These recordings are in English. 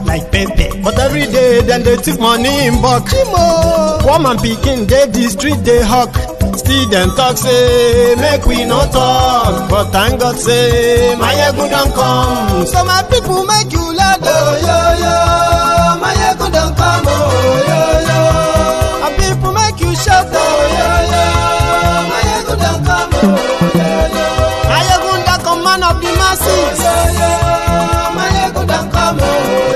like Pepe. But every day, then they take money in bulk. Poor man picking, they the street, they hawk. Still them talk, say, make we not talk. But thank God, say, my ego don't come. So my people make you laugh, oh, yo, yo. My ego don't come, oh, yo, yo. My people make you shout, oh, yo, yo. My ego don't come, oh, yo, yo. My ego don't come, man of the masses, oh, yo, yo. My ego don't come, oh,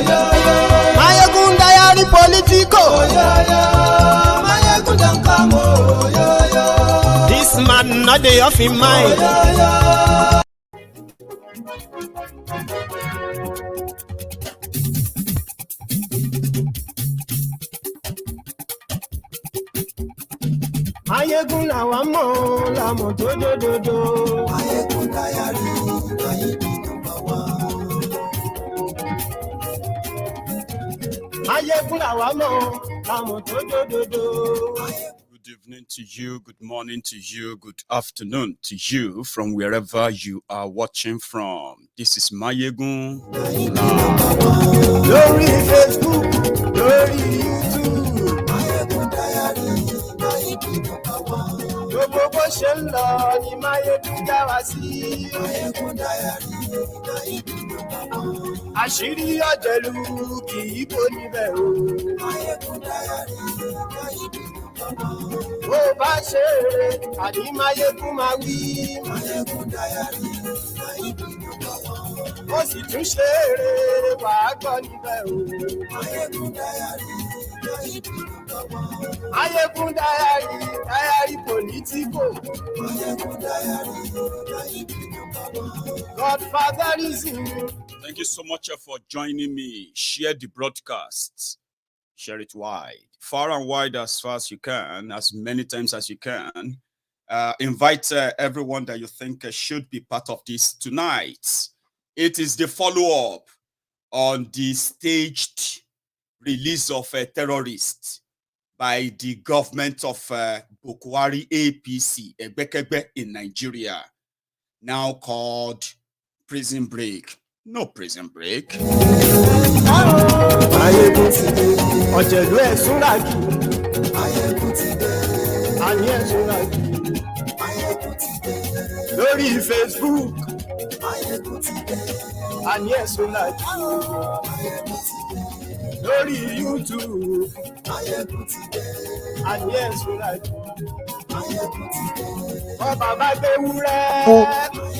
yo, yo. My ego diary politico, oh, yo, yo. My ego don't come, oh, yo, yo. This man not dey off in mind. Oh, yo, yo. Ayégun làwa mọ̀ làmọ̀ tó dòdòdò. Ayégun dáyàrí ayégun nọ́mbà wá. Ayégun làwa mọ̀ làmọ̀ tó dòdòdò. Good evening to you, good morning to you, good afternoon to you from wherever you are watching from. This is Mayegun. Lórí Facebook, lórí YouTube. Mayegun Diary, Mayegun number one. Gbogbo bó ṣe ń lọ ni Mayegun dá wa sí. Mayegun Diary, Mayegun number one. Àṣírí ọ̀jẹ̀lú kì í bò níbẹ̀ o. Mayegun Diary, Mayegun number one. Bó bá ṣe eré, àní Mayegun máa wí. Mayegun Diary, Mayegun number one. Ó sì tún ṣe eré, wàá gbọ́ níbẹ̀ o. Mayegun Diary, Mayegun number one. Mayegun Diary, Diary Politico. Mayegun Diary, Mayegun number one. Godfatherism. Thank you so much for joining me. Share the broadcast. Share it wide. Far and wide as far as you can, as many times as you can. Invite everyone that you think should be part of this tonight. It is the follow-up on the staged release of a terrorist by the government of Boko APC, Ebekebe in Nigeria, now called Prison Break. No prison break. Lórí Facebook. Lórí YouTube.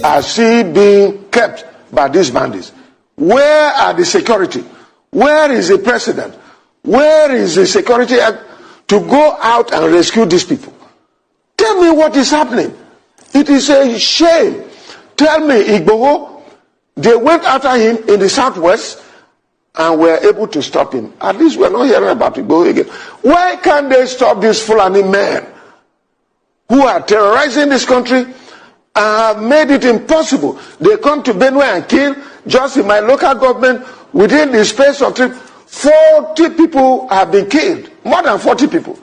Are she being kept by these bandits? Where are the security? Where is the president? Where is the security act to go out and rescue these people? Tell me what is happening. It is a shame. Tell me, Igboho, they went after him in the southwest and were able to stop him. At least we're not hearing about Igboho again. Why can't they stop these Fulani men who are terrorizing this country and have made it impossible? They come to Benue and kill. Just in my local government, within the space of 40 people have been killed. More than 40 people.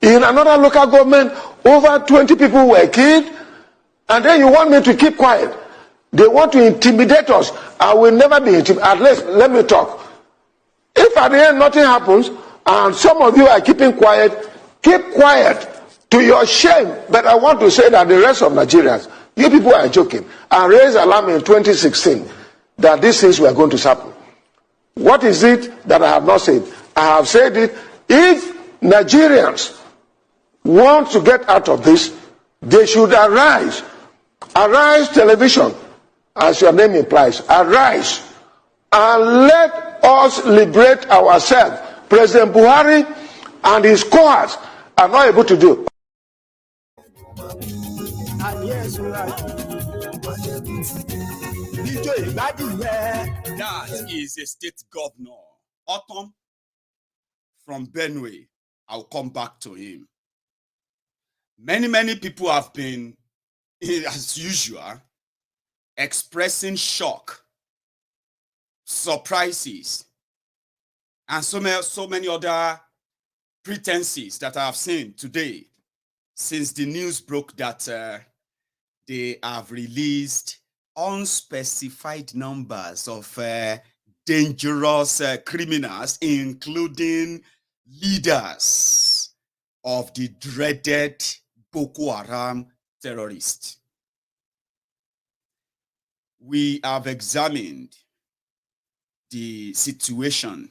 In another local government, over 20 people were killed. And then you want me to keep quiet. They want to intimidate us. I will never be intimidated. At least, let me talk. If at the end nothing happens, and some of you are keeping quiet, keep quiet to your shame. But I want to say that the rest of Nigerians, you people are joking. I raised alarm in 2016 that these things were going to happen. What is it that I have not said? I have said it. If Nigerians want to get out of this, they should arise. Arise television, as your name implies. Arise and let us liberate ourselves. President Buhari and his cohorts are not able to do. That is a state governor, Autumn from Benue. I'll come back to him. Many people have been, as usual, expressing shock, surprises, and so many other pretenses that I have seen today since the news broke that they have released unspecified numbers of dangerous criminals, including leaders of the dreaded Boko Haram terrorists. We have examined the situation,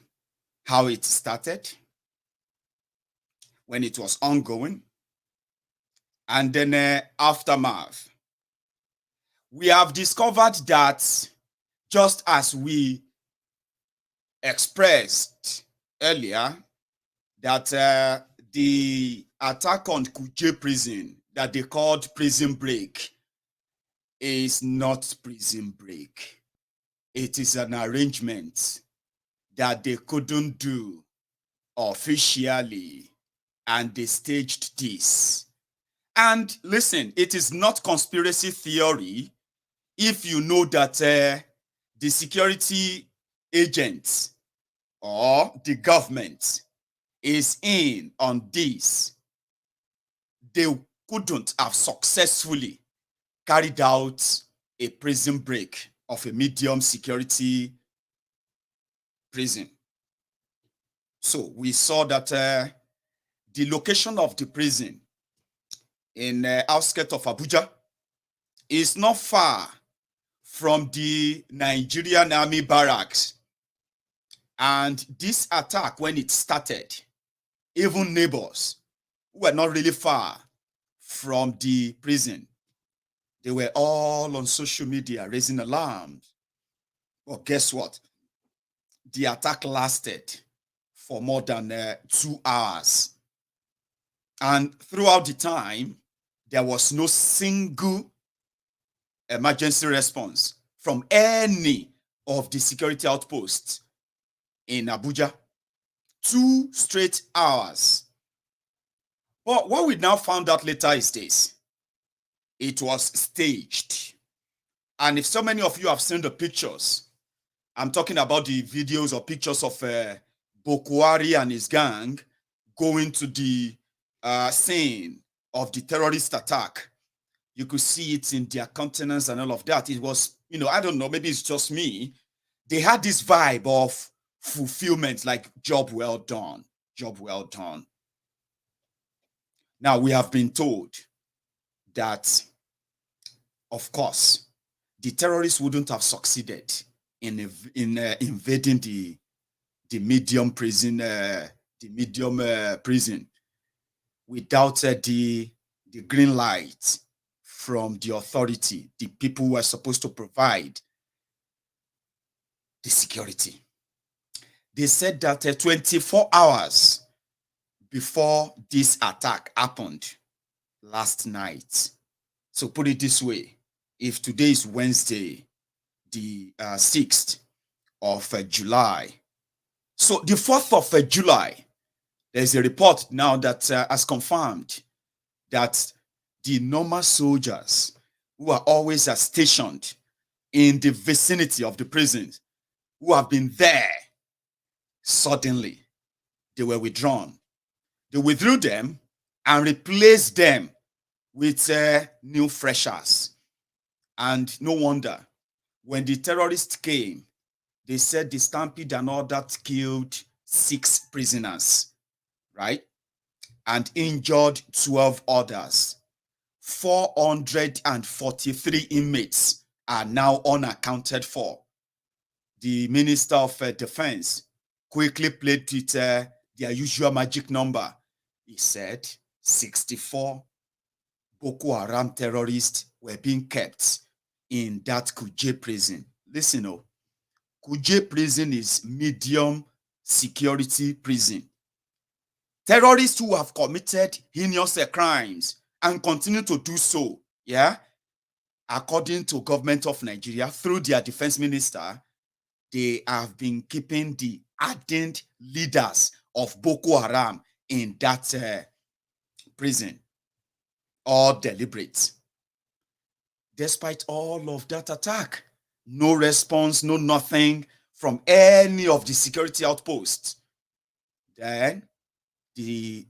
how it started, when it was ongoing, and then aftermath. We have discovered that just as we expressed earlier, that the attack on Kuje prison that they called prison break is not prison break. It is an arrangement that they couldn't do officially, and they staged this. And listen, it is not conspiracy theory if you know that the security agents or the government is in on this. They couldn't have successfully carried out a prison break of a medium security prison. So we saw that the location of the prison in outskirts of Abuja is not far from the Nigerian Army barracks. And this attack, when it started, even neighbors who were not really far from the prison, they were all on social media raising alarms. But guess what? The attack lasted for more than 2 hours. And throughout the time, there was no single emergency response from any of the security outposts in Abuja. 2 straight hours. But what we now found out later is this. It was staged. And if so many of you have seen the pictures, I'm talking about the videos or pictures of Boko and his gang going to the scene of the terrorist attack. You could see it in their countenance and all of that. It was, I don't know, maybe it's just me. They had this vibe of fulfillment, like job well done, job well done. Now, we have been told that, of course, the terrorists wouldn't have succeeded in invading the medium prison, without the green light from the authority, the people who are supposed to provide the security. They said that 24 hours before this attack happened last night. So put it this way, if today is Wednesday, the 6th of July, so the 4th of July, there's a report now that has confirmed that the normal soldiers who are always stationed in the vicinity of the prisons, who have been there, suddenly they were withdrawn. They withdrew them and replaced them with new freshers. And no wonder, when the terrorists came, they said the stampede and all that killed 6 prisoners, right? And injured 12 others. 443 inmates are now unaccounted for. The Minister of Defense quickly played with their usual magic number. He said 64 Boko Haram terrorists were being kept in that Kuje prison. Listen, Kuje prison is medium security prison. Terrorists who have committed heinous crimes and continue to do so, according to government of Nigeria, through their defense minister, they have been keeping the ardent leaders of Boko Haram in that prison, all deliberate. Despite all of that attack, no response, no nothing from any of the security outposts. Then the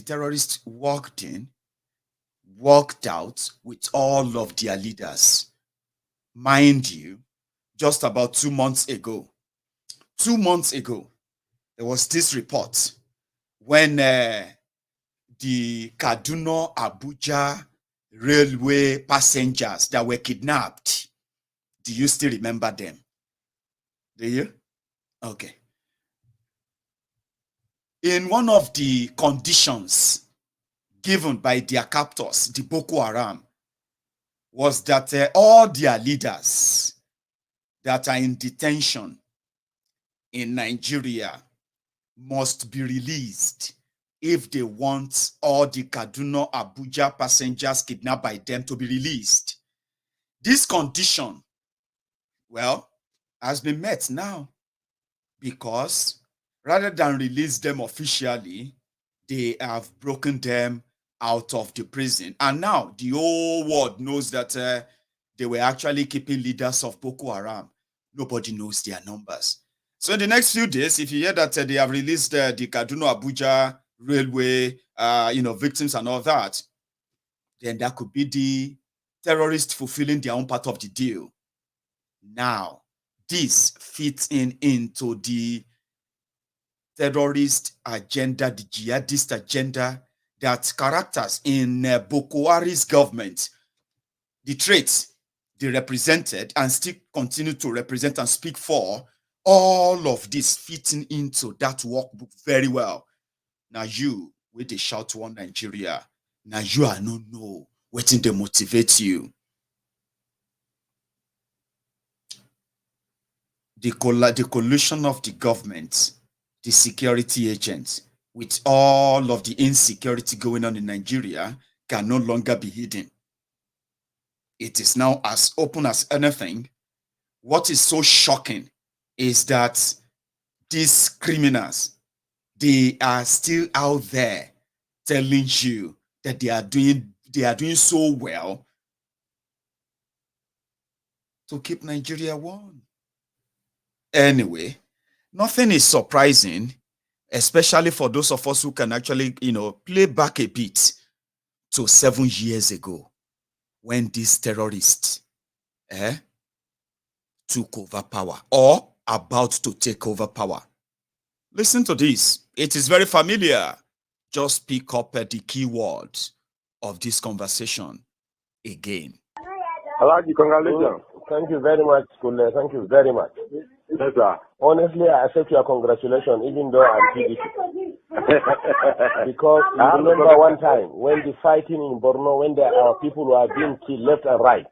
terrorists walked out with all of their leaders. Mind you, just about 2 months ago, 2 months ago, there was this report when the Kaduna-Abuja railway passengers that were kidnapped. Do you still remember them? Do you? Okay. In one of the conditions given by their captors, the Boko Haram, was that all their leaders that are in detention in Nigeria must be released if they want all the Kaduna-Abuja passengers kidnapped by them to be released. This condition, well, has been met now, because rather than release them officially, they have broken them out of the prison. And now the whole world knows that they were actually keeping leaders of Boko Haram. Nobody knows their numbers. So in the next few days, if you hear that they have released the Kaduna-Abuja railway, victims and all that, then that could be the terrorists fulfilling their own part of the deal. Now, this fits into the terrorist agenda, the jihadist agenda that characters in Boko Haram's government, the traits they represented and still continue to represent and speak for, all of this fitting into that workbook very well. Now you, with the shout one Nigeria, now you are no waiting to motivate you. The collusion of the government, the security agents, with all of the insecurity going on in Nigeria, can no longer be hidden. It is now as open as anything. What is so shocking is that these criminals, they are still out there telling you that they are doing so well to keep Nigeria warm. Anyway, nothing is surprising, especially for those of us who can actually, play back a bit to 7 years ago when these terrorists took over power or about to take over power. Listen to this. It is very familiar. Just pick up the key words of this conversation again. Alaji, congratulations. Thank you very much, Kule. Thank you very much. Yes, sir. Honestly, I accept your congratulations, even though I'm PDP. Because you remember one time when the fighting in Borno, when our people were being killed left and right.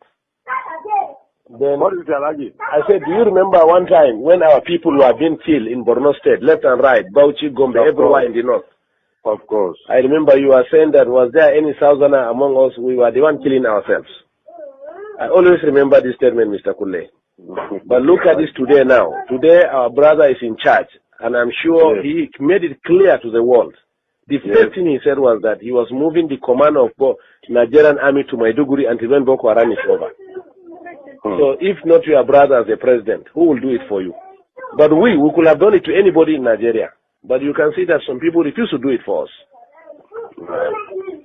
Then what is it, Alaji? I said, do you remember one time when our people were being killed in Borno State, left and right, Bauchi, Gombe, everywhere in the north? Of course. I remember you were saying that was there any Southerner among us? We were the one killing ourselves. I always remember this statement, Mr. Kule. But look at this today now. Today our brother is in charge, and I'm sure he made it clear to the world. The first thing he said was that he was moving the command of Nigerian army to Maiduguri until when Boko Haram is over. So if not your brother as the president, who will do it for you? But we could have done it to anybody in Nigeria. But you can see that some people refuse to do it for us.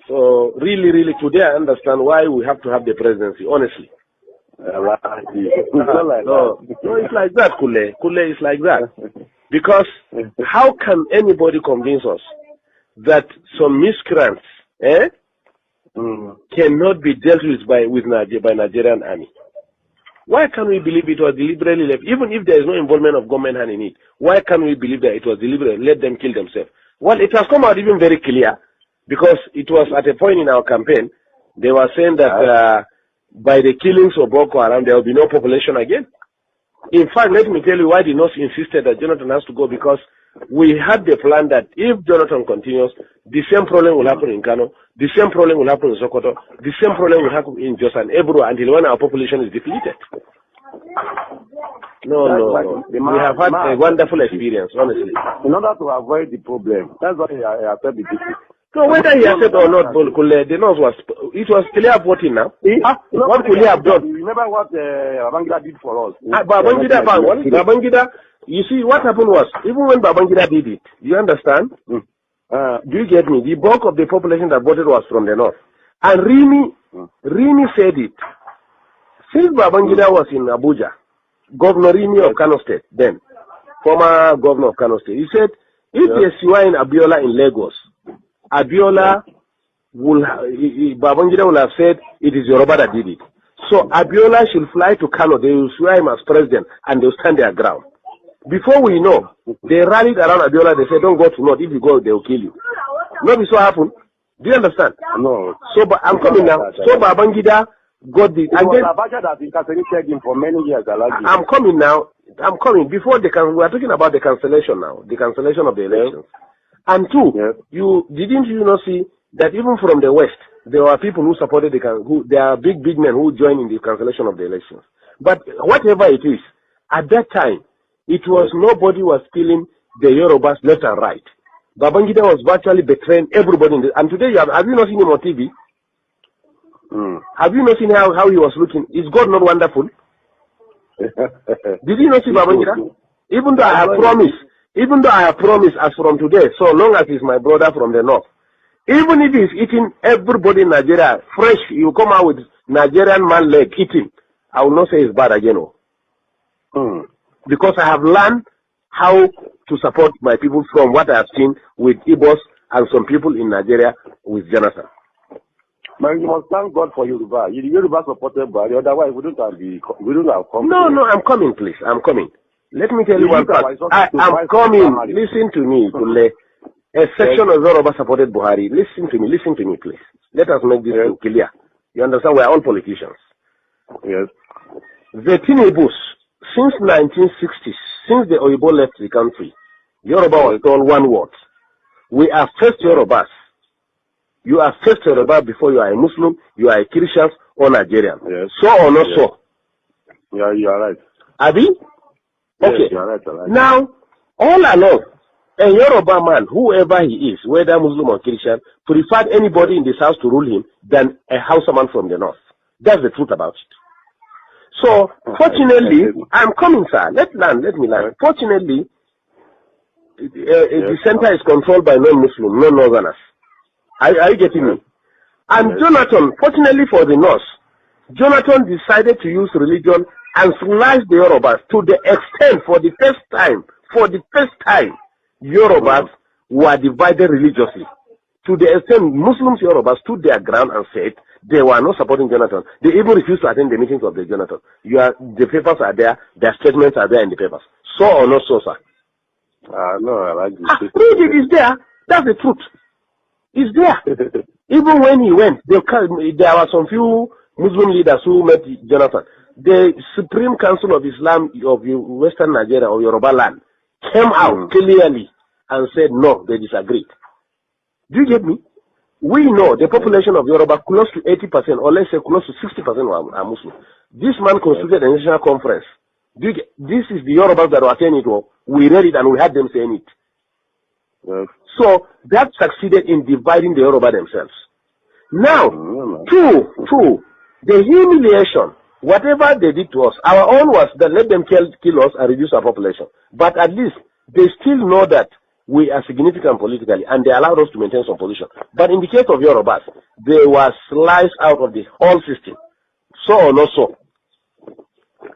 So really, really, today I understand why we have to have the presidency, honestly. No, it's like that, Kule. Kule is like that. Because how can anybody convince us that some miscreants cannot be dealt with by Nigerian army? Why can't we believe it was deliberately left? Even if there is no involvement of government hand in it, why can't we believe that it was deliberate? Let them kill themselves. Well, it has come out even very clear, because it was at a point in our campaign, they were saying that by the killings of Boko Haram, there will be no population again. In fact, let me tell you why the North insisted that Jonathan has to go, because we had the plan that if Jonathan continues, the same problem will happen in Kano, the same problem will happen in Sokoto, the same problem will happen in Jos and Ebro until when our population is depleted. No. We have had a wonderful experience, honestly. In order to avoid the problem, that's why I said the difference. So whether he accepted or not, the North it was clear voting now. What could he have done? You remember what Babangida did for us? Babangida, you see, what happened was, even when Babangida did it, you understand? Do you get me? The bulk of the population that voted was from the North. And Rimi said it. Since Babangida was in Abuja, Governor Rimi of Kano State, then, former governor of Kano State. He said, if they swine Abiola in Lagos, Abiola Babangida will have said it is Yoruba that did it. So Abiola should fly to Kano, they will swear him as president, and they'll stand their ground. Before we know, they rallied around Abiola, they said, don't go to North, if you go, they will kill you. Nobody so happened. Do you understand? No. So, but I'm coming now. So Babangida got the... Abacha has incarcerated him for many years, I'm coming now. I'm coming. Before we are talking about the cancellation now, the cancellation of the elections. And two, didn't you not see that even from the West, there were people who supported there are big men who joined in the cancellation of the elections. But whatever it is, at that time, it was nobody was killing the Yorubas left and right. Babangida was virtually betraying everybody. And today, have you not seen him on TV? Have you not seen how he was looking? Is God not wonderful? Did you not see Babangida? Even though I have promised as from today, so long as he's my brother from the north, even if he's eating everybody in Nigeria fresh, you come out with Nigerian man leg eating, I will not say it's bad again. Because I have learned how to support my people from what I have seen with Igbos and some people in Nigeria with Jonathan. Man, you must thank God for Yoruba. Yoruba supported by otherwise we don't have come. No, I'm coming, please. I'm coming. Let me tell you one part. I'm coming. Listen to me, Kule. A section of Yoruba supported Buhari. Listen to me, please. Let us make this clear. You understand? We are all politicians. Yes. The Tinebus, since 1960s, since the Oyibo left the country, Yoruba was told one word. We are first Yorubas. You are first Yoruba before you are a Muslim, you are a Christian or Nigerian. Yes. So or not so? Yeah, you are right. Abi? Okay. Yes, you are right. Now, all along, a Yoruba man, whoever he is, whether Muslim or Christian, preferred anybody in this house to rule him than a Hausa man from the north. That's the truth about it. So, fortunately, I'm coming, sir. Let me learn. Fortunately, the center is controlled by non-Muslim, non-Northerners. Are you getting me? And Jonathan, fortunately for the North, Jonathan decided to use religion and slash the Yorubas to the extent, for the first time, Yorubas were divided religiously. To the extent Muslims, Yorubas stood their ground and said they were not supporting Jonathan. They even refused to attend the meetings of the Jonathan. The papers are there, their statements are there in the papers. So or not so, sir? No, I like this. Read it, it's there. That's the truth. It's there. Even when he went, there were some few Muslim leaders who met Jonathan. The Supreme Council of Islam of Western Nigeria or Yoruba land came out clearly and said no, they disagreed. Do you get me? We know the population of Yoruba, close to 80%, or let's say close to 60% are Muslim. This man constituted a national conference. This is the Yorubas that were saying it. We read it and we had them saying it. Yes. So that succeeded in dividing the Yoruba themselves. Now, two, the humiliation, whatever they did to us, our own was that let them kill us and reduce our population. But at least they still know that we are significant politically and they allowed us to maintain some position. But in the case of Yorubas, they were sliced out of the whole system. So or not so.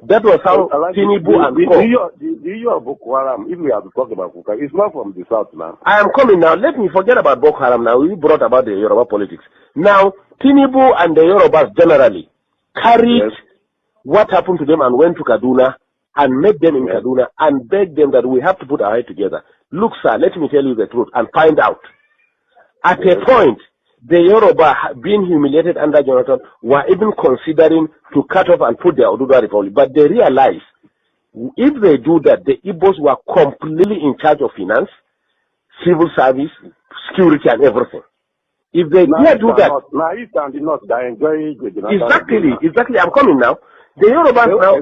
That was how Tinubu and the issue of Boko Haram, if we have to talk about Boko Haram, it's not from the south now. I am coming now. Let me forget about Boko Haram now. We brought about the Yoruba politics. Now, Tinubu and the Yorubas generally carried what happened to them and went to Kaduna and met them in Kaduna and begged them that we have to put our head together. Look, sir, let me tell you the truth and find out. At a point, the Yoruba, being humiliated under Jonathan, were even considering to cut off and put their Oduduwa Republic. But they realized, if they do that, the Igbos were completely in charge of finance, civil service, security, and everything. If they dare do that... Now, East and the North, they enjoy Exactly. I'm coming now. The Yoruba now...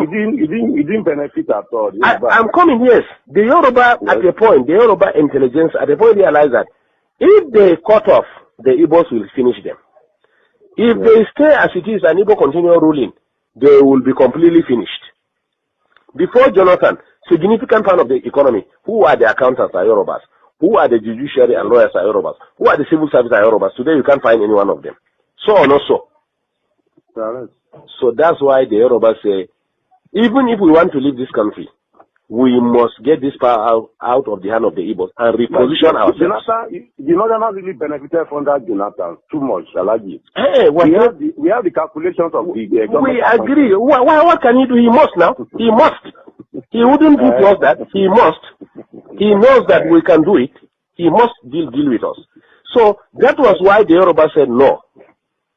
You didn't benefit at all. I'm coming, yes. The Yoruba, at a point, the Yoruba intelligence, at a point, realized that if they cut off, the Igbos will finish them. If they stay as it is and Igbo continue ruling, they will be completely finished. Before Jonathan, significant part of the economy, who are the accountants are Yorubas, who are the judiciary and lawyers are Yorubas, who are the civil service are Yorubas. Today you can't find any one of them. So or not so? So that's why the Yorubas say, even if we want to leave this country, We must get this power out of the hand of the Igbos and reposition ourselves. The Northerners really benefited from that Jonathan too much, Alagi. Hey, we have the calculations of the government. We agree. What can he do? He must now. He must. He wouldn't do to us that. He must. He knows that we can do it. He must deal with us. So that was why the Yoruba said no.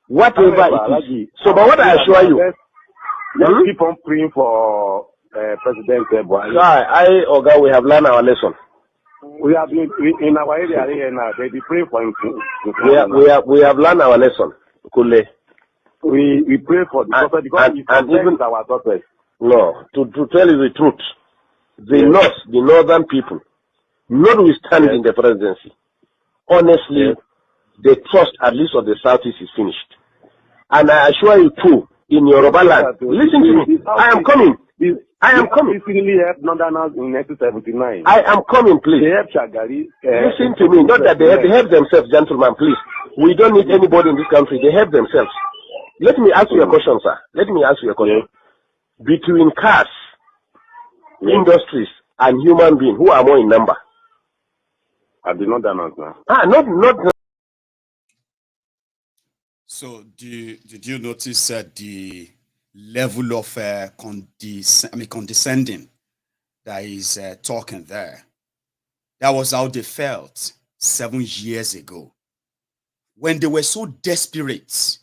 Whatever it is. So, but what I assure you, let's keep on praying for President Buhari. Oga, we have learned our lesson. We have been in our area here now. They be praying for him. We have learned our lesson. Kule. We pray for the prophet because and even our daughters. No, to tell you the truth, the northern people, notwithstanding the presidency, honestly, the trust at least of the southeast is finished. And I assure you too, in Yoruba land, listen to me. I am coming. I am coming. Really helped Northerners in 1979. I am coming, please. They helped Shagari. Listen to me. Not that they help themselves, gentlemen, please. We don't need anybody in this country. They help themselves. Let me ask you a question, sir. Let me ask you a question. Between cars, industries, and human beings, who are more in number? I did not announce now. Not. So, did you notice the level of condescending that is talking there? That was how they felt 7 years ago when they were so desperate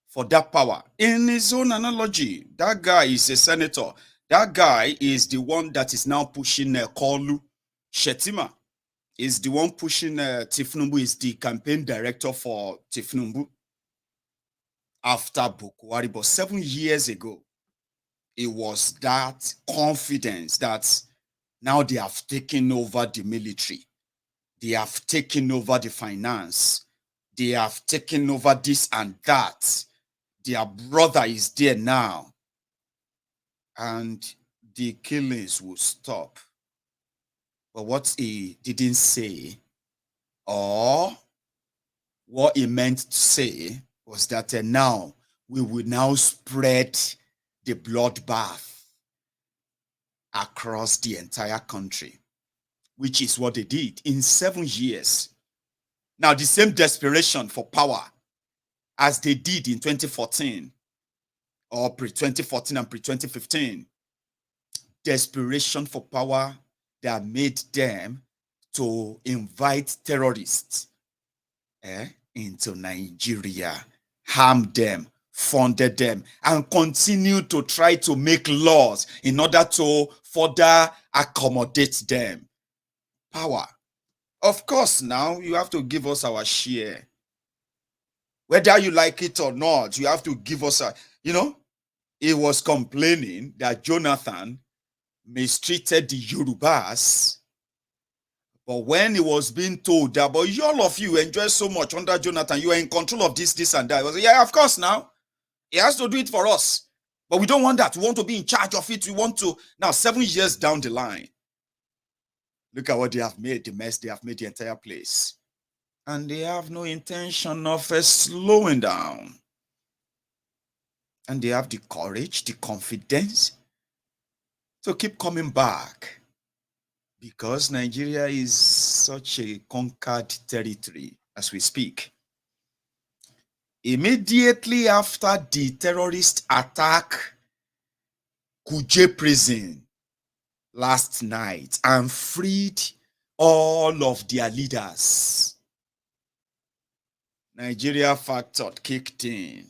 for that power. In his own analogy, that guy is a senator. That guy is the one that is now pushing Kolu. Shetima is the one pushing Tifnumbu, is the campaign director for Tifnumbu after Boko. But 7 years ago, it was that confidence that now they have taken over the military. They have taken over the finance. They have taken over this and that. Their brother is there now. And the killings will stop. But what he didn't say, or what he meant to say, was that now we will now spread the bloodbath across the entire country, which is what they did in 7 years. Now, the same desperation for power as they did in 2014 or pre-2014 and pre-2015, desperation for power that made them to invite terrorists into Nigeria, harm them, funded them, and continue to try to make laws in order to further accommodate them. Power. Of course, now you have to give us our share. Whether you like it or not, you have to give us a, he was complaining that Jonathan mistreated the Yorubas. But when he was being told that, but all of you enjoy so much under Jonathan, you are in control of this, this, and that. He was like, yeah, of course now. He has to do it for us. But we don't want that. We want to be in charge of it. We want to, now 7 years down the line, look at what they have made, the mess they have made the entire place. And they have no intention of slowing down. And they have the courage, the confidence to keep coming back. Because Nigeria is such a conquered territory as we speak. Immediately after the terrorist attack, Kuje prison last night and freed all of their leaders, Nigeria factor kicked in.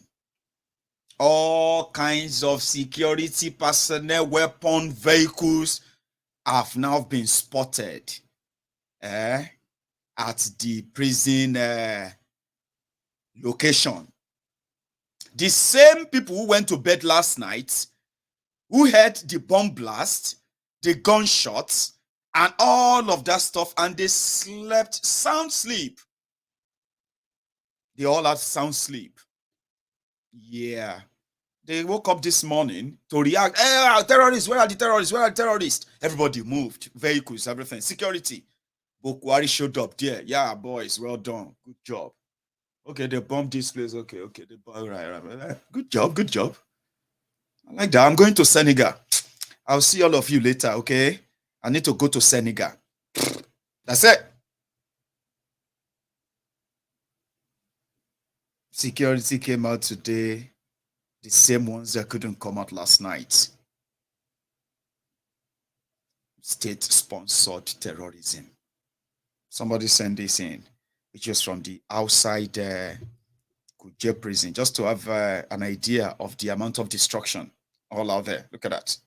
All kinds of security personnel, weapon, vehicles have now been spotted at the prison location. The same people who went to bed last night, who heard the bomb blast, the gunshots, and all of that stuff, and they slept sound sleep. They all had sound sleep. Yeah. They woke up this morning to react. Hey, terrorists, where are the terrorists? Where are the terrorists? Everybody moved. Vehicles, everything. Security. Boko showed up there. Yeah, boys, well done. Good job. Okay, they bombed this place. Okay. They bombed, right. Good job. I like that. I'm going to Senegal. I'll see all of you later, okay? I need to go to Senegal. That's it. Security came out today. The same ones that couldn't come out last night. State-sponsored terrorism. Somebody sent this in, which is from the outside Kuje prison, just to have an idea of the amount of destruction all out there. Look at that.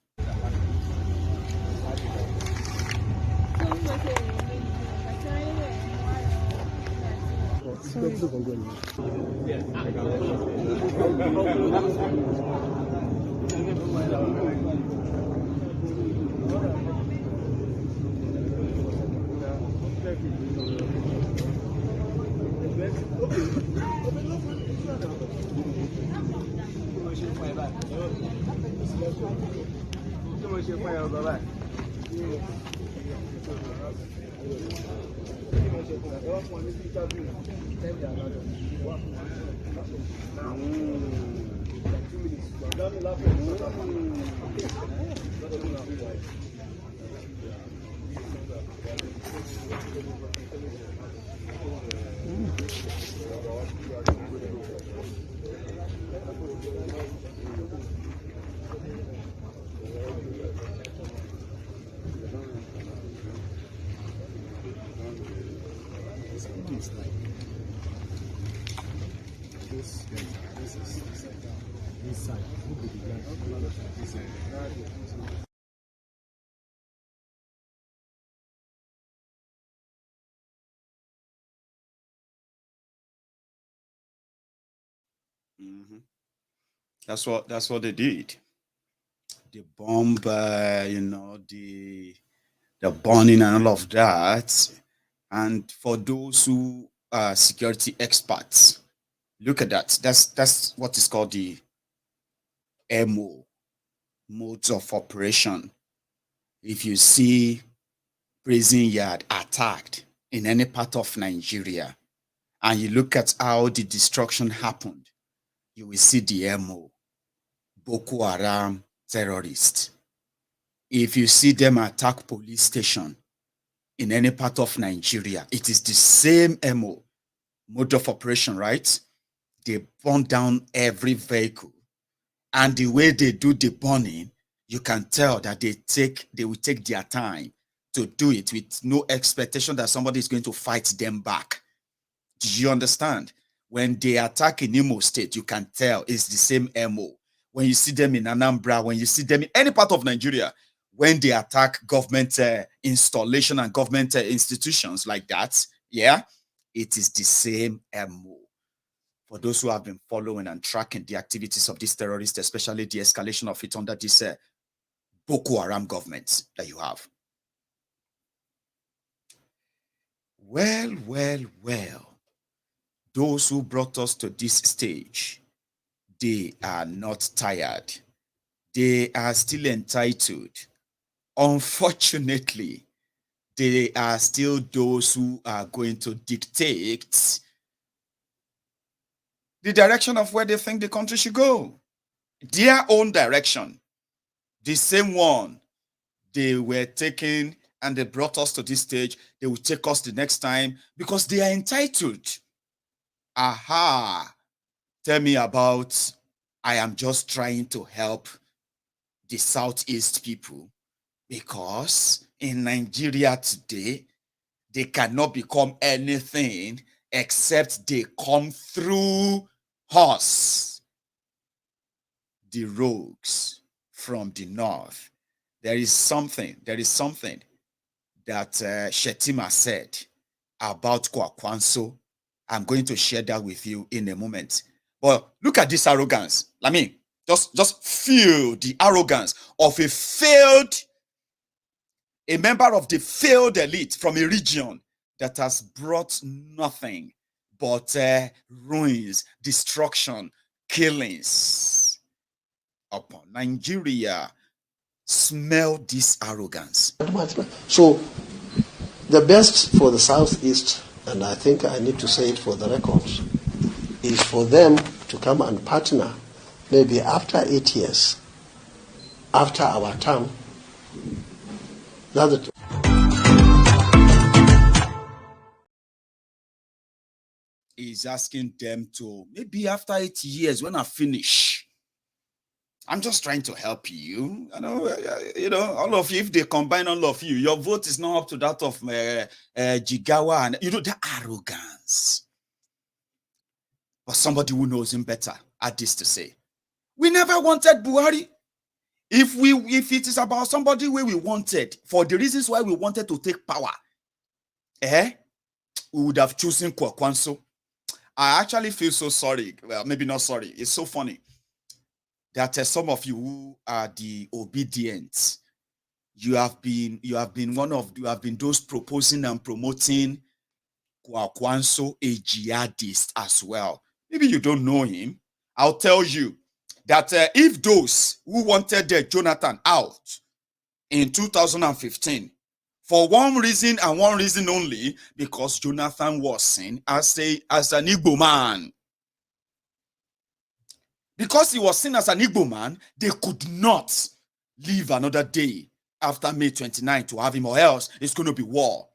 Mm-hmm. That's what they did. The bomb, the burning and all of that. And for those who are security experts, look at that. That's what is called the MO, modes of operation. If you see prison yard attacked in any part of Nigeria, and you look at how the destruction happened, you will see the MO, Boko Haram terrorists. If you see them attack police station in any part of Nigeria, it is the same MO, mode of operation, right? They burn down every vehicle. And the way they do the burning, you can tell that they will take their time to do it with no expectation that somebody is going to fight them back. Do you understand? When they attack in Imo State, you can tell it's the same MO. When you see them in Anambra, when you see them in any part of Nigeria, when they attack government installation and government institutions like that, yeah, it is the same MO. For those who have been following and tracking the activities of these terrorists, especially the escalation of it under this Boko Haram government that you have. Well. Those who brought us to this stage, they are not tired. They are still entitled. Unfortunately, they are still those who are going to dictate the direction of where they think the country should go. Their own direction. The same one they were taking and they brought us to this stage, they will take us the next time because they are entitled. Aha. Tell me about, I am just trying to help the Southeast people because in Nigeria today, they cannot become anything except they come through us, the rogues from the north. There is something that Shetima said about Kwakwanso. I'm going to share that with you in a moment. But look at this arrogance. I mean, just feel the arrogance of a member of the failed elite from a region that has brought nothing but ruins, destruction, killings upon Nigeria. Smell this arrogance. So the best for the Southeast, and I think I need to say it for the records, is for them to come and partner maybe after 8 years, after our term, That's the truth. He's asking them to, maybe after 8 years, when I finish, I'm just trying to help you. All of you, if they combine all of you, your vote is not up to that of Jigawa, and the arrogance. But somebody who knows him better had this to say: we never wanted Buhari. If it is about somebody where we wanted, for the reasons why we wanted to take power, we would have chosen Kwakwanso. I actually feel so sorry. Well, maybe not sorry. It's so funny that some of you who are the obedient, you have been those proposing and promoting Kwakwanso, a jihadist as well. Maybe you don't know him. I'll tell you that if those who wanted Jonathan out in 2015, for one reason and one reason only, because Jonathan was seen as an Igbo man. Because he was seen as an Igbo man, they could not live another day after May 29 to have him, or else it's going to be war.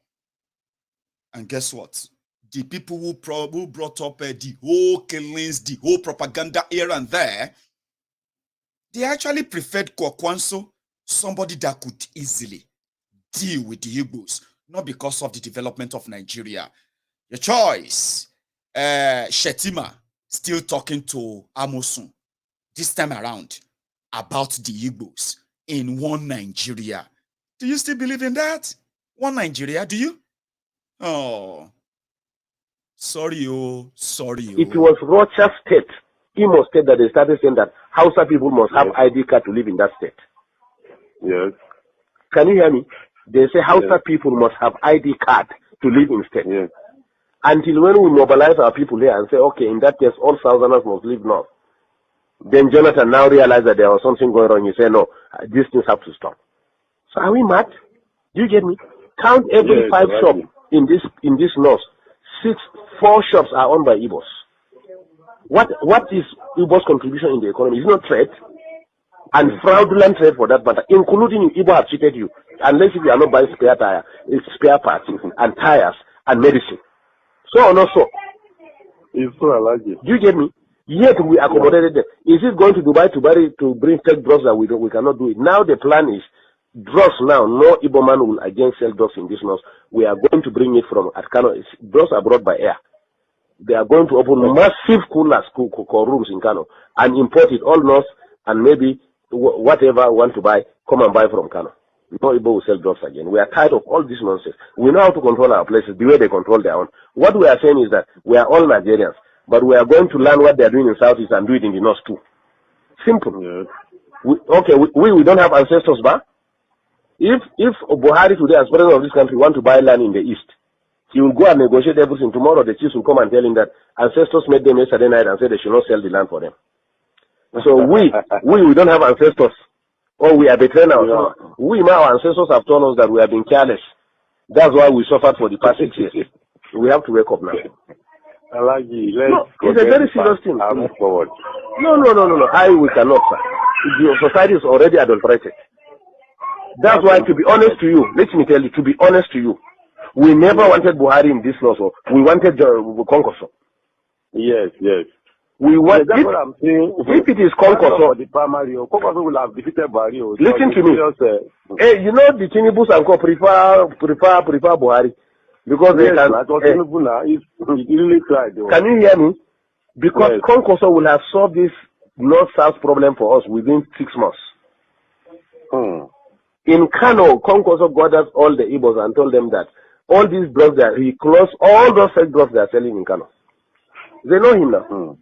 And guess what? The people who brought up the whole killings, the whole propaganda here and there, they actually preferred Kwakwanso, somebody that could easily deal with the Igbos, not because of the development of Nigeria. Your choice. Shetima still talking to Amosun this time around about the Igbos in one Nigeria. Do you still believe in that? One Nigeria, do you? Oh, sorry. It was Rocha State, Imo State, that they started saying that Hausa people must have ID card to live in that state. Yes. Can you hear me? They say Hausa people must have ID card to live in state. Yes. Until when we mobilize our people here and say, okay, in that case, all Southerners must live north. Then Jonathan now realized that there was something going on. He said, no, these things have to stop. So are we mad? Do you get me? Count every 5 shops in this north. 4 shops are owned by Igbos. What is Igbo's contribution in the economy? It's not trade, and fraudulent trade for that matter, including you. Igbo have cheated you, unless if you are not buying spare parts and tires and medicine. So or not so? It's so allergic. Do you get me? Yet we accommodated them. Is it going to Dubai to bring fake drugs that we cannot do it? Now the plan is drugs now. No Igbo man will again sell drugs in this north. We are going to bring it from Kano. Drugs are brought by air. They are going to open massive coolers, rooms in Kano, and import it all north, and maybe whatever we want to buy, come and buy from Kano. No Igbo will sell drugs again. We are tired of all this nonsense. We know how to control our places the way they control their own. What we are saying is that we are all Nigerians, but we are going to learn what they are doing in Southeast and do it in the North too. Simple. Yeah. We don't have ancestors, but if Buhari today, as president of this country, want to buy land in the East, he will go and negotiate everything. Tomorrow the chiefs will come and tell him that ancestors made them yesterday night and said they should not sell the land for them. So we don't have ancestors, or we are betraying ourselves. Our ancestors have told us that we have been careless. That's why we suffered for the past 6 years. We have to wake up now. It's a very serious thing. Move forward. No. We cannot, sir. The society is already adulterated. That's why, to be honest to you, let me tell you, to be honest to you, we never wanted Buhari in this law, so we wanted Konkoso. Yes. We want, that's what I'm saying. If it is Konkoso, the primary, Konkoso will have defeated Buhari. Listen to me. Hey, you know the Tinubus and Co prefer Buhari because they can. He really tried. Can you hear me? Because Konkoso will have solved this north-south problem for us within 6 months. In Kano, Konkoso gathered all the Igbos and told them that all these drugs that he closed all those fake drugs they are selling in Kano. They know him now.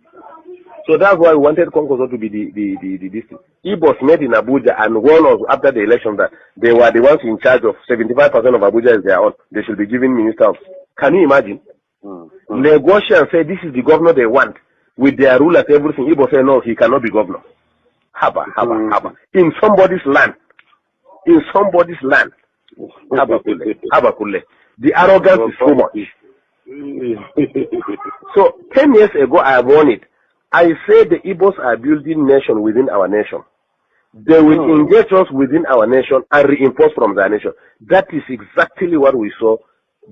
So that's why we wanted Konkoso to be the Igbos met in Abuja and warned us after the election that they were the ones in charge of 75% of Abuja is their own. They should be given ministers. Can you imagine? Negotiate and say this is the governor they want with their rulers, everything. Igbo say no, he cannot be governor. Haba. In somebody's land. Habakule. The arrogance is so much. So 10 years ago I warned it. I said the Igbos are building nation within our nation. They will engage us within our nation and reinforce from their nation. That is exactly what we saw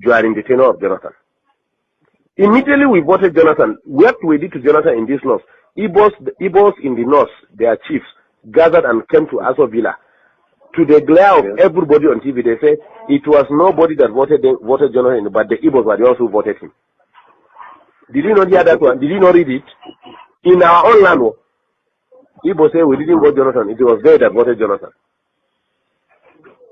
during the tenure of Jonathan. Immediately we voted Jonathan. What we did to Jonathan in this north, Igbos in the north, their chiefs, gathered and came to Aso Villa. To the glare of everybody on TV, they say it was nobody that voted Jonathan, but the Igbos were the ones who voted him. Did you not hear that one? Did you not read it? In our own land, Igbo say we didn't vote Jonathan. It was they that voted Jonathan.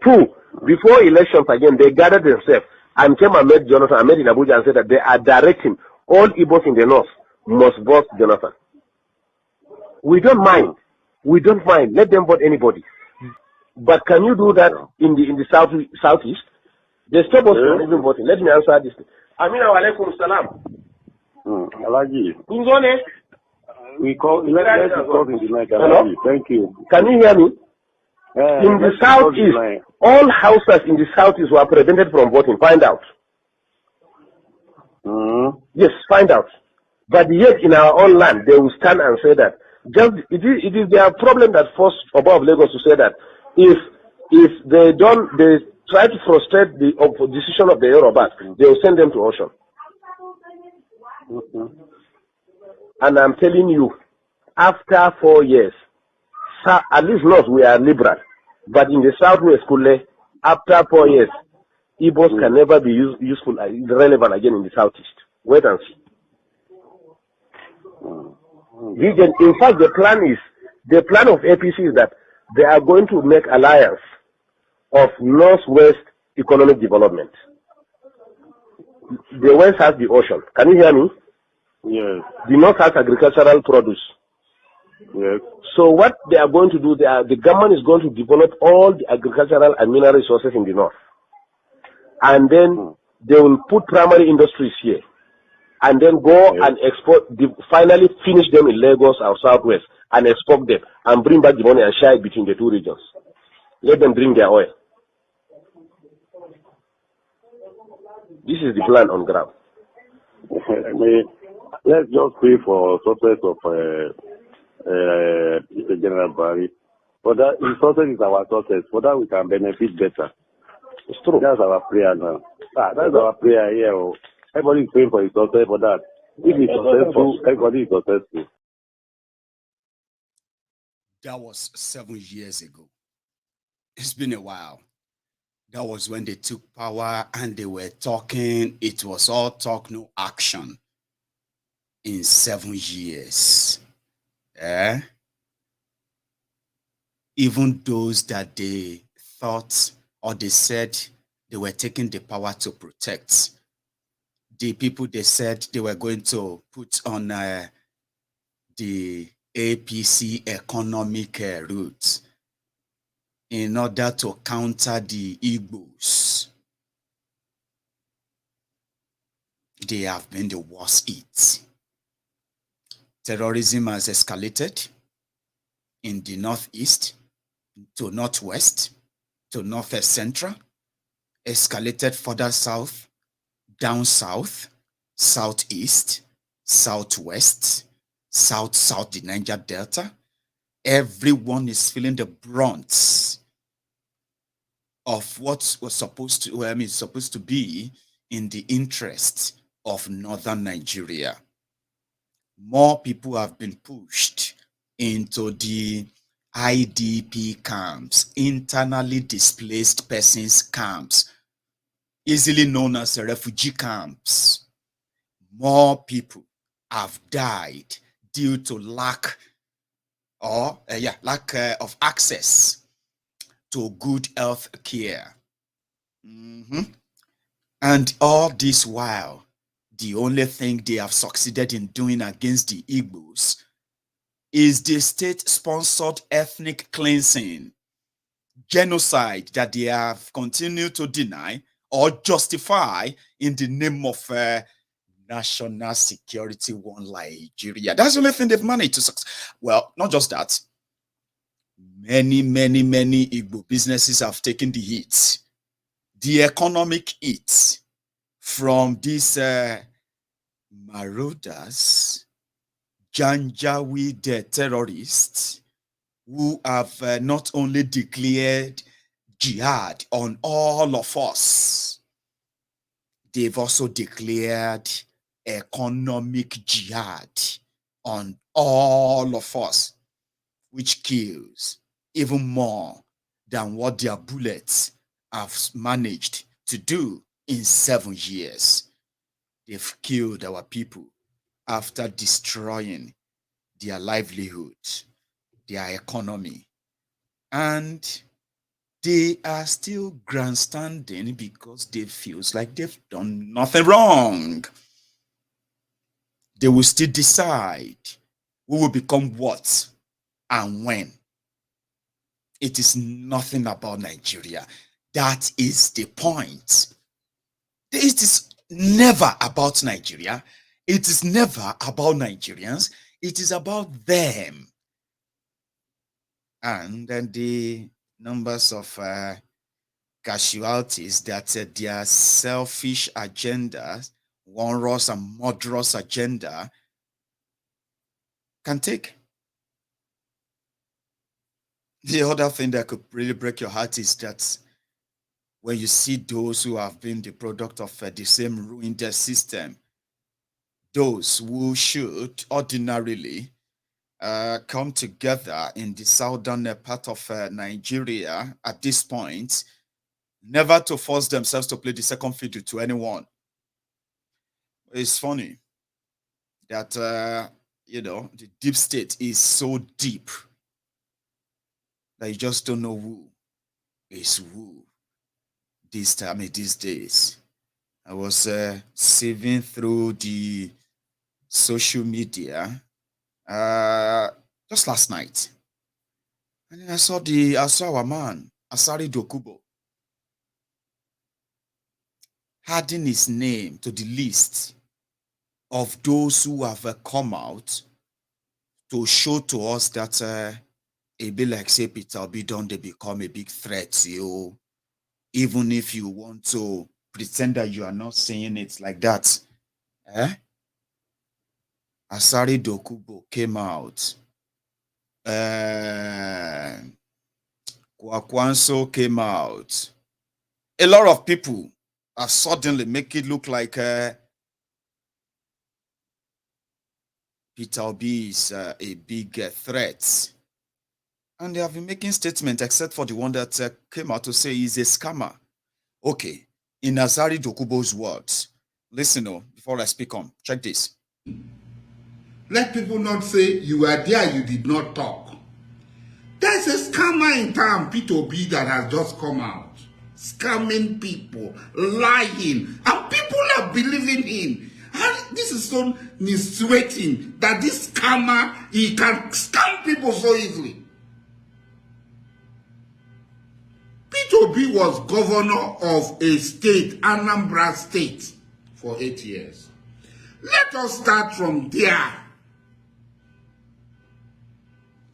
2, before elections again, they gathered themselves and came and met Jonathan, and met in Abuja and said that they are directing all Igbos in the north must vote Jonathan. We don't mind. We don't mind. Let them vote anybody. But can you do that in the southeast? They stop us from even voting. Let me answer this. Amina wa alaikum salam. Alaji. Kuzone. We call let's talk in the night. Alaji. Thank you. Can you hear me? In the southeast, all houses in the southeast were prevented from voting. Find out. Yes, find out. But yet in our own land, they will stand and say that. Just it is their problem that forced above Lagos to say that if they try to frustrate the decision of the Yoruba, they will send them to ocean. And I'm telling you, after 4 years, at least not we are liberal, but in the southwest, after 4 years, Igbos can never be useful, relevant again in the southeast. Wait and see. In fact, the plan of APC is that they are going to make alliance of northwest economic development. The west has the ocean. Can you hear me? Yes. The north has agricultural produce. Yes. So what they are going to do, the government is going to develop all the agricultural and mineral resources in the north. And then they will put primary industries here. And then go and export, finally finish them in Lagos or Southwest and export them and bring back the money and share it between the two regions. Let them drink their oil. This is the plan on ground. Let's just pray for success of Mr. General Barry. For that, his success is our success. For that, we can benefit better. It's true. That's our prayer now. That's our prayer here. Everybody is praying for his success for that. If he's successful, everybody is successful. That was 7 years ago. It's been a while. That was when they took power and they were talking. It was all talk, no action. In 7 years. Even those that they thought or they said they were taking the power to protect, the people they said they were going to put on the APC economic route in order to counter the Igbos, they have been the worst hit. Terrorism has escalated in the northeast, to northwest, to northwest central, escalated further south, down south, southeast, southwest, south, the Niger Delta. Everyone is feeling the brunt of what was supposed to be in the interest of northern Nigeria. More people have been pushed into the IDP camps, internally displaced persons camps, easily known as refugee camps. More people have died due to lack of access to good health care. And all this while, the only thing they have succeeded in doing against the Igbos is the state-sponsored ethnic cleansing, genocide that they have continued to deny or justify in the name of national security, one Nigeria. That's the only thing they've managed to succeed. Well, not just that. Many Igbo businesses have taken the hit, the economic hit from these marauders, Janjaweed terrorists who have not only declared jihad on all of us, they've also declared economic jihad on all of us, which kills even more than what their bullets have managed to do in 7 years. They've killed our people after destroying their livelihood, their economy, and they are still grandstanding because they feel like they've done nothing wrong. They will still decide who will become what and when. It is nothing about Nigeria. That is the point. It is never about Nigeria. It is never about Nigerians. It is about them. And then the numbers of casualties that their selfish agendas, onerous and murderous agenda can take. The other thing that could really break your heart is that when you see those who have been the product of the same ruined system, those who should ordinarily come together in the southern part of Nigeria at this point, never to force themselves to play the second fiddle to anyone. It's funny that, the deep state is so deep that you just don't know who is who this time, these days. I was sieving through the social media just last night, and then I saw our man Asari Dokubo adding his name to the list of those who have come out to show to us that it be like say Peter Obi don't they become a big threat to you, even if you want to pretend that you are not saying it like that. Asari Dokubo came out. Kwakwanso came out. A lot of people are suddenly make it look like Peter Obi is a big threat. And they have been making statements, except for the one that came out to say he's a scammer. Okay, in Asari Dokubo's words, listen, before I speak on, check this. Let people not say you were there, you did not talk. There's a scammer in town, Peter Obi, that has just come out. Scamming people, lying, and people are believing him. And this is so insinuating that this scammer, he can scam people so easily. Peter Obi was governor of a state, Anambra State, for 8 years. Let us start from there.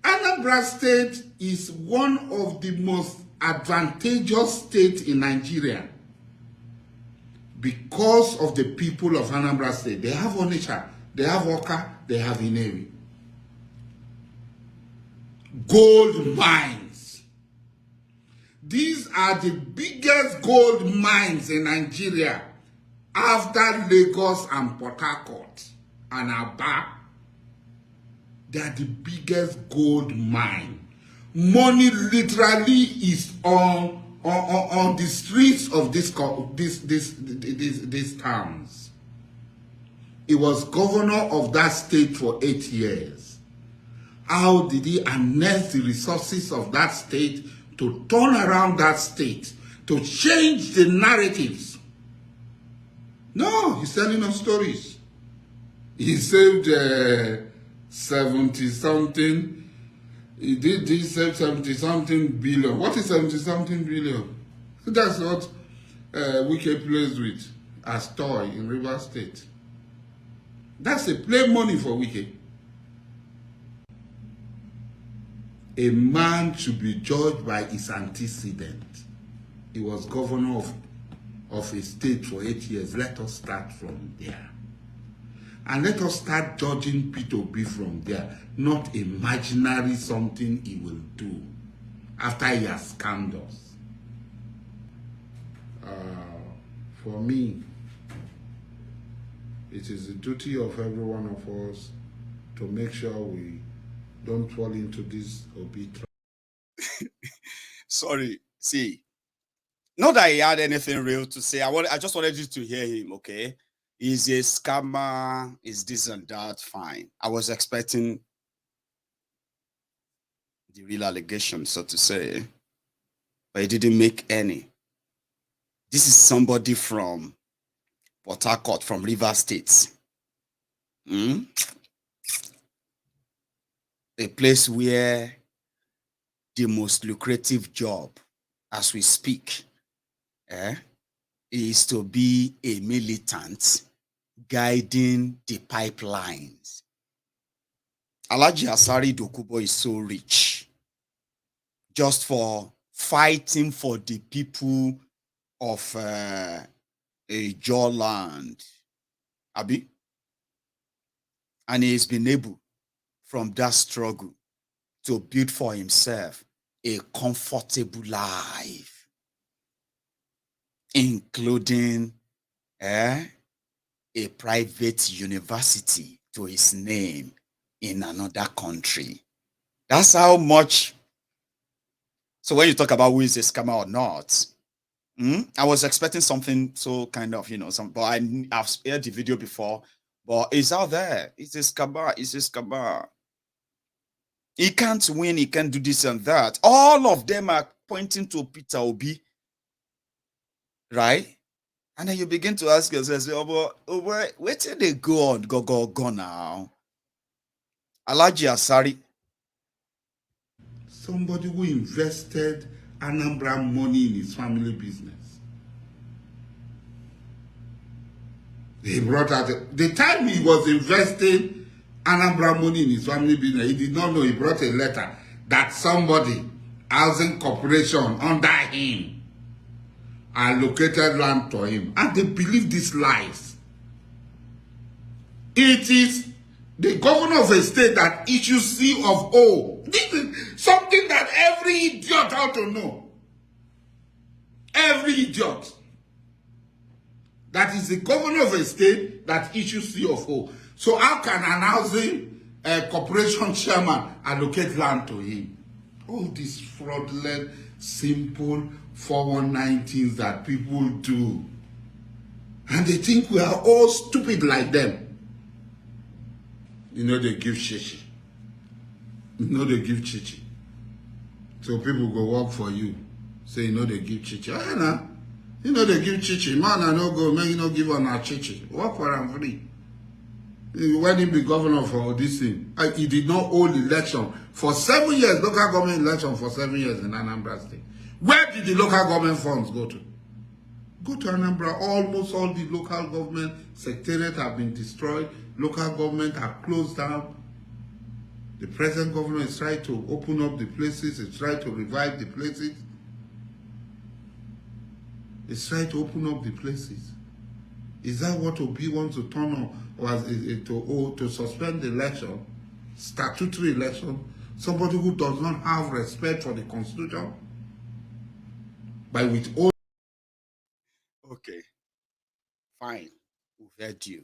Anambra State is one of the most advantageous states in Nigeria because of the people of Anambra State. They have Onitsha, they have Oka, they have Inewi. Gold mines. These are the biggest gold mines in Nigeria after Lagos and Port Harcourt and Aba. They are the biggest gold mine. Money literally is on the streets of these towns. He was governor of that state for 8 years. How did he harness the resources of that state to turn around that state, to change the narratives? No, he's telling us stories. He saved 70-something. He did this 70-something billion. What is 70-something billion? That's what Wike plays with as toy in River State. That's a play money for Wike. A man should be judged by his antecedent. He was governor of a state for 8 years. Let us start from there. And let us start judging Peter Obi from there, not imaginary something he will do after he has scammed us. For me, it is the duty of every one of us to make sure we don't fall into this Obi trap. Sorry, see, not that he had anything real to say. I just wanted you to hear him, okay? He's a scammer, is this and that, fine. I was expecting the real allegation, so to say, but he didn't make any. This is somebody from Port Harcourt, from River State. A place where the most lucrative job, as we speak, is to be a militant guiding the pipelines. Alhaji Asari Dokubo is so rich just for fighting for the people of a Jawland, Abi, and he's been able from that struggle to build for himself a comfortable life, including a private university to his name in another country. That's how much. So when you talk about who is a scammer or not, I was expecting something so kind of, but I've heard the video before, but it's out there. It's a scammer. It's a scammer. He can't win. He can't do this and that. All of them are pointing to Peter Obi, right? And then you begin to ask yourself, where did they go on? Go now. Alhaji Asari. Somebody who invested Anambra money in his family business. He brought out, the time he was investing Anambra money in his family business, he did not know. He brought a letter that somebody, housing corporation under him, allocated land to him. And they believe these lies. It is the governor of a state that issues C of O. This is something that every idiot ought to know. Every idiot. That is the governor of a state that issues C of O. So how can an housing corporation chairman allocate land to him? All these fraudulent, simple 419 things that people do. And they think we are all stupid like them. They give shishi. They give chichi. So people go work for you. Say, they give chichi. They give chichi. Man, I no go, man, give on our chichi. Work for them free. When he be governor for this thing, he did not hold election for 7 years, local government election for 7 years in Anambra State. Where did the local government funds go to? Go to Anambra. Almost all the local government secretariats have been destroyed. Local government are closed down. The present government is trying to open up the places. It's trying to revive the places. It's trying to open up the places. Is that what Obi wants to turn on? Or to suspend the election, statutory election, somebody who does not have respect for the Constitution? By with all. Okay, fine, we've heard you.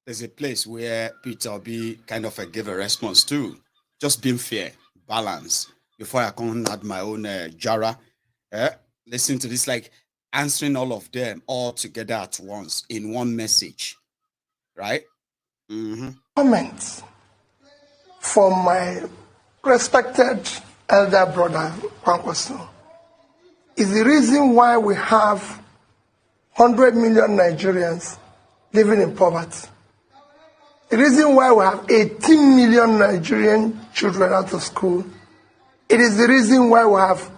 There's a place where Peter Obi kind of gave a response to, just being fair, balance. Before I can add my own jara, listen to this, like answering all of them all together at once in one message, right? Comments from my respected elder brother, Kwankwaso, is the reason why we have 100 million Nigerians living in poverty. The reason why we have 18 million Nigerian children out of school. It is the reason why we have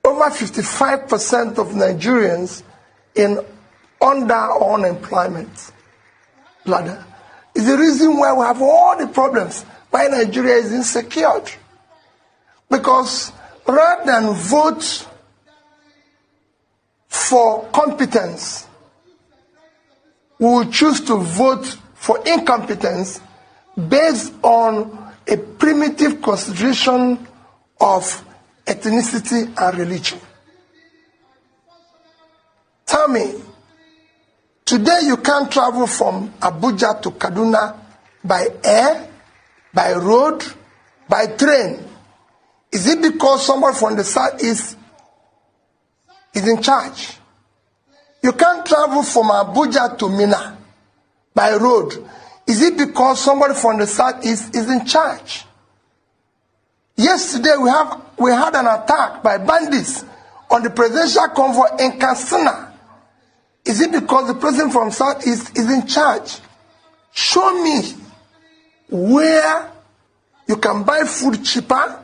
over 55% of Nigerians in under unemployment ladder. It's the reason why we have all the problems, why Nigeria is insecure. Because rather than vote for competence, we will choose to vote for incompetence based on a primitive consideration of ethnicity and religion. Tell me, today you can't travel from Abuja to Kaduna by air, by road, by train. Is it because somebody from the southeast is in charge? You can't travel from Abuja to Mina by road. Is it because somebody from the southeast is in charge? Yesterday we had an attack by bandits on the presidential convoy in Katsina. Is it because the president from southeast is in charge? Show me where you can buy food cheaper,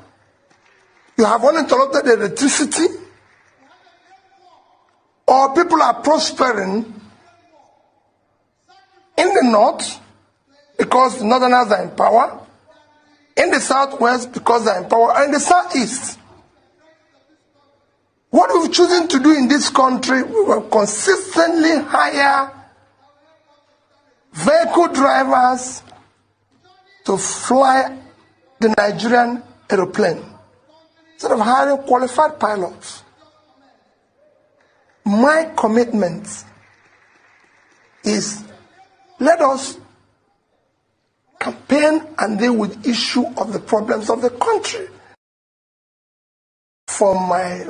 you have uninterrupted electricity, or people are prospering in the north because the northerners are in power, in the southwest because they are in power, and in the southeast. What we've chosen to do in this country, we will consistently hire vehicle drivers to fly the Nigerian aeroplane instead of hiring qualified pilots. My commitment is, let us campaign and deal with the issue of the problems of the country. For my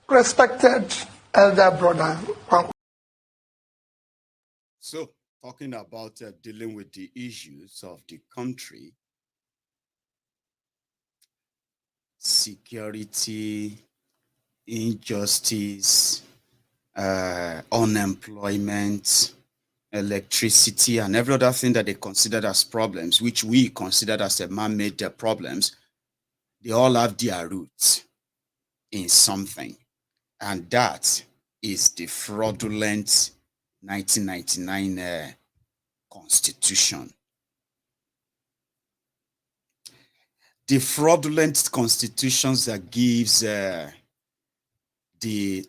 respected elder brother. So, talking about dealing with the issues of the country, security, injustice, unemployment, electricity, and every other thing that they considered as problems, which we considered as a man-made problems, they all have their roots in something. And that is the fraudulent 1999 Constitution. The fraudulent constitutions that gives the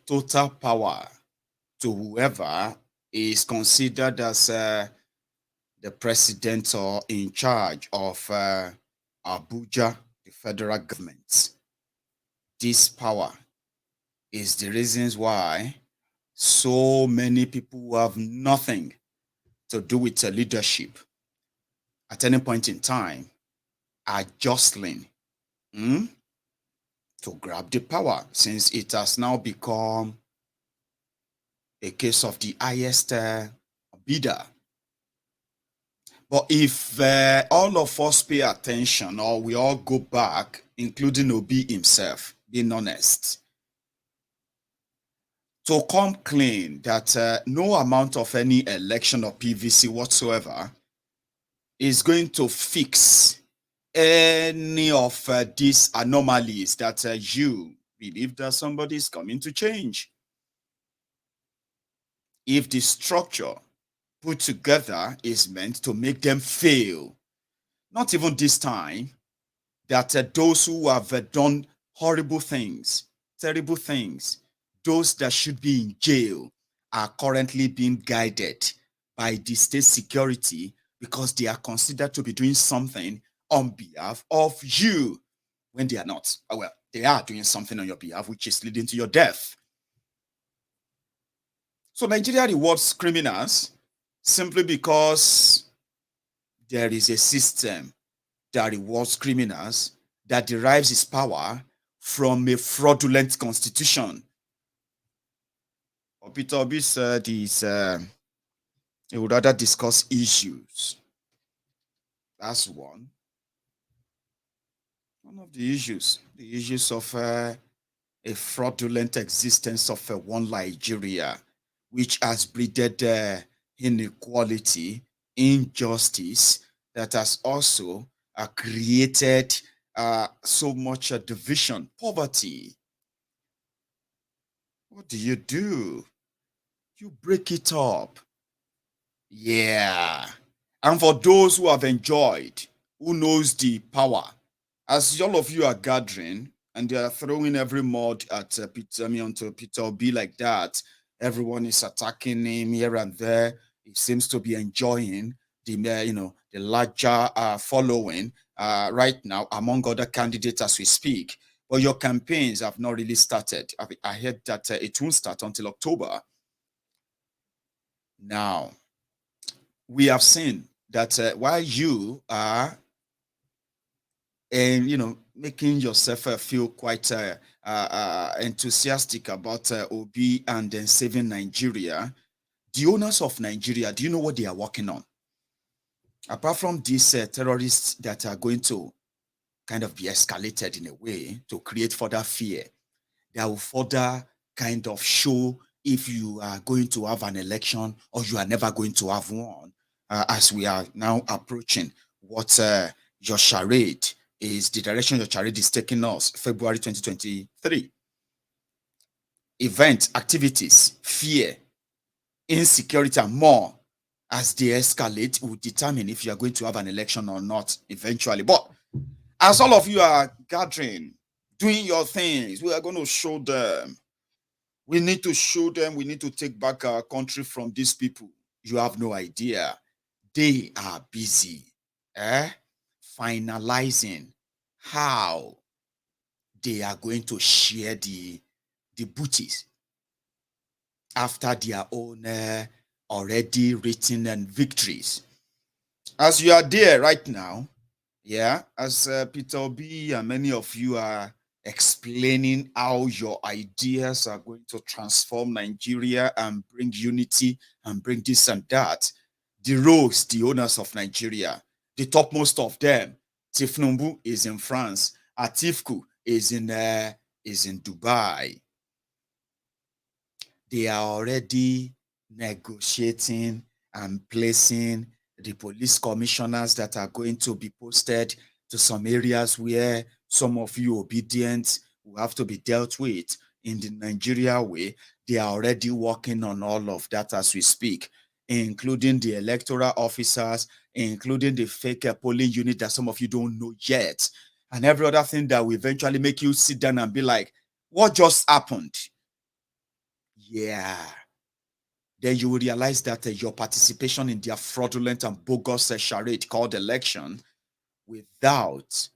total power to whoever is considered as the president or in charge of Abuja, the federal government. This power is the reasons why so many people who have nothing to do with leadership at any point in time are jostling to grab the power, since it has now become a case of the highest bidder. But if all of us pay attention, or we all go back, including Obi himself, being honest, to come clean that no amount of any election or PVC whatsoever is going to fix any of these anomalies that you believe that somebody is coming to change. If the structure put together is meant to make them fail, not even this time, that those who have done horrible things, terrible things, those that should be in jail are currently being guided by the state security because they are considered to be doing something on behalf of you when they are not. Well, they are doing something on your behalf, which is leading to your death. So Nigeria rewards criminals simply because there is a system that rewards criminals that derives its power from a fraudulent constitution. Peter Obi said he would rather discuss issues. That's one. One of the issues of a fraudulent existence of one Nigeria, which has breeded inequality, injustice, that has also created so much division, poverty. What do? You break it up. Yeah. And for those who have enjoyed, who knows the power, as all of you are gathering and they are throwing every mud at onto Peter Obi like that, everyone is attacking him here and there. He seems to be enjoying the the larger following right now among other candidates as we speak. But your campaigns have not really started. I heard that it won't start until October. Now, we have seen that while you are making yourself feel quite enthusiastic about Obi and then saving Nigeria, the owners of Nigeria, do you know what they are working on? Apart from these terrorists that are going to kind of be escalated in a way to create further fear, they will further kind of show if you are going to have an election or you are never going to have one, as we are now approaching what your charade is, the direction your charade is taking us, February 2023. Events, activities, fear, insecurity, and more as they escalate will determine if you are going to have an election or not eventually. But as all of you are gathering, doing your things, we are going to show them. We need to show them. We need to take back our country from these people. You have no idea. They are busy finalizing how they are going to share the booties after their own already written and victories. As you are there right now, as Peter Obi and many of you are explaining how your ideas are going to transform Nigeria and bring unity and bring this and that, the rogues, the owners of Nigeria, the topmost of them, Tifnumbu is in France, Atifku is in Dubai. They are already negotiating and placing the police commissioners that are going to be posted to some areas where some of you obedient will have to be dealt with in the Nigeria way. They are already working on all of that as we speak, including the electoral officers, including the fake polling unit that some of you don't know yet, and every other thing that will eventually make you sit down and be like, what just happened? Yeah. Then you will realize that your participation in their fraudulent and bogus charade called election, without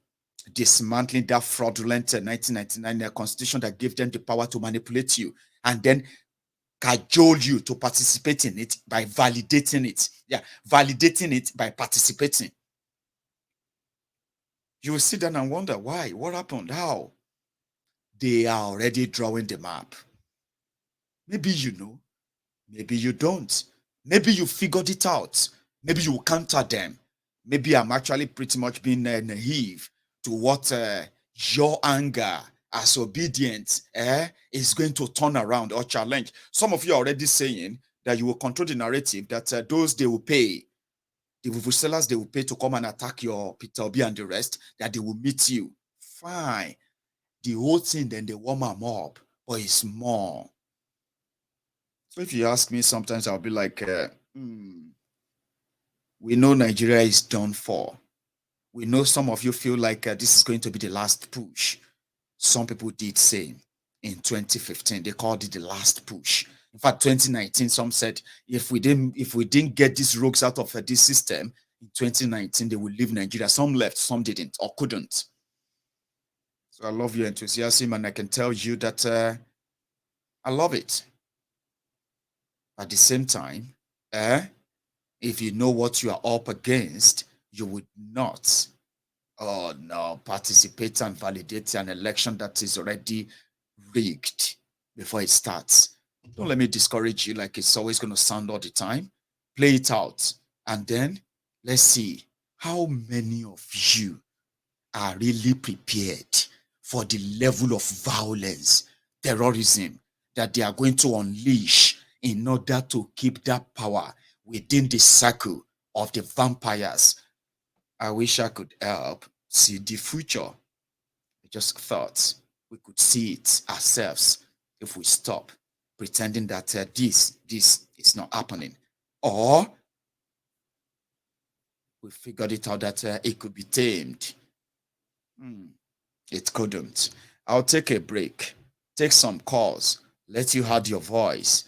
dismantling that fraudulent 1999 constitution that gave them the power to manipulate you and then cajole you to participate in it by validating it. Yeah, validating it by participating. You will sit down and wonder why, what happened, how? They are already drawing the map. Maybe you know, maybe you don't. Maybe you figured it out. Maybe you will counter them. Maybe I'm actually pretty much being naive to what your anger as obedient is going to turn around or challenge. Some of you are already saying that you will control the narrative that those they will pay, the Vuvuzela's they will pay to come and attack your Peter Obi and the rest, that they will meet you. Fine. The whole thing, then they warm them up, but it's more. So if you ask me, sometimes I'll be like, we know Nigeria is done for. We know some of you feel like this is going to be the last push. Some people did say in 2015, they called it the last push. In fact, 2019, some said if we didn't get these rogues out of this system in 2019, they would leave Nigeria. Some left, some didn't or couldn't. So I love your enthusiasm, and I can tell you that I love it. At the same time, if you know what you are up against, you would not participate and validate an election that is already rigged before it starts. Don't let me discourage you like it's always going to sound all the time. Play it out, and then let's see how many of you are really prepared for the level of violence, terrorism that they are going to unleash in order to keep that power within the circle of the vampires. I wish I could help see the future. I just thought we could see it ourselves if we stop pretending that this is not happening, or we figured it out that it could be tamed. It couldn't. I'll take a break, take some calls, let you add your voice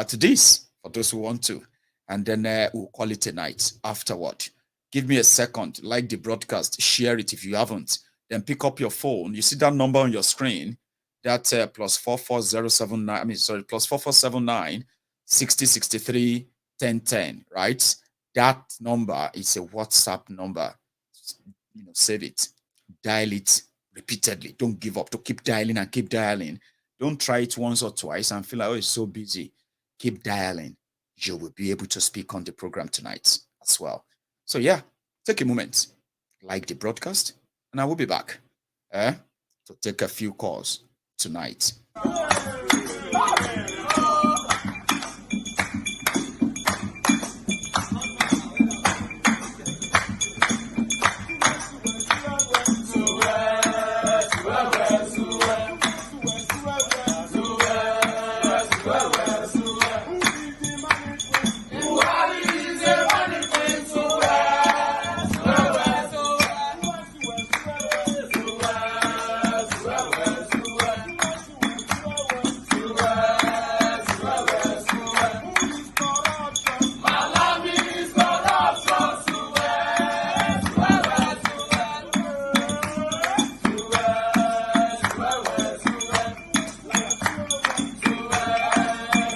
to this for those who want to. and then we'll call it a night afterward. Give me a second, like the broadcast, share it if you haven't. Then pick up your phone. You see that number on your screen, that plus 44079, plus 4479 60 63 1010, right? That number is a WhatsApp number. Save it, dial it repeatedly. Don't give up. To keep dialing and keep dialing. Don't try it once or twice and feel like, oh, it's so busy. Keep dialing. You will be able to speak on the program tonight as well. So yeah, take a moment, like the broadcast, and I will be back to take a few calls tonight.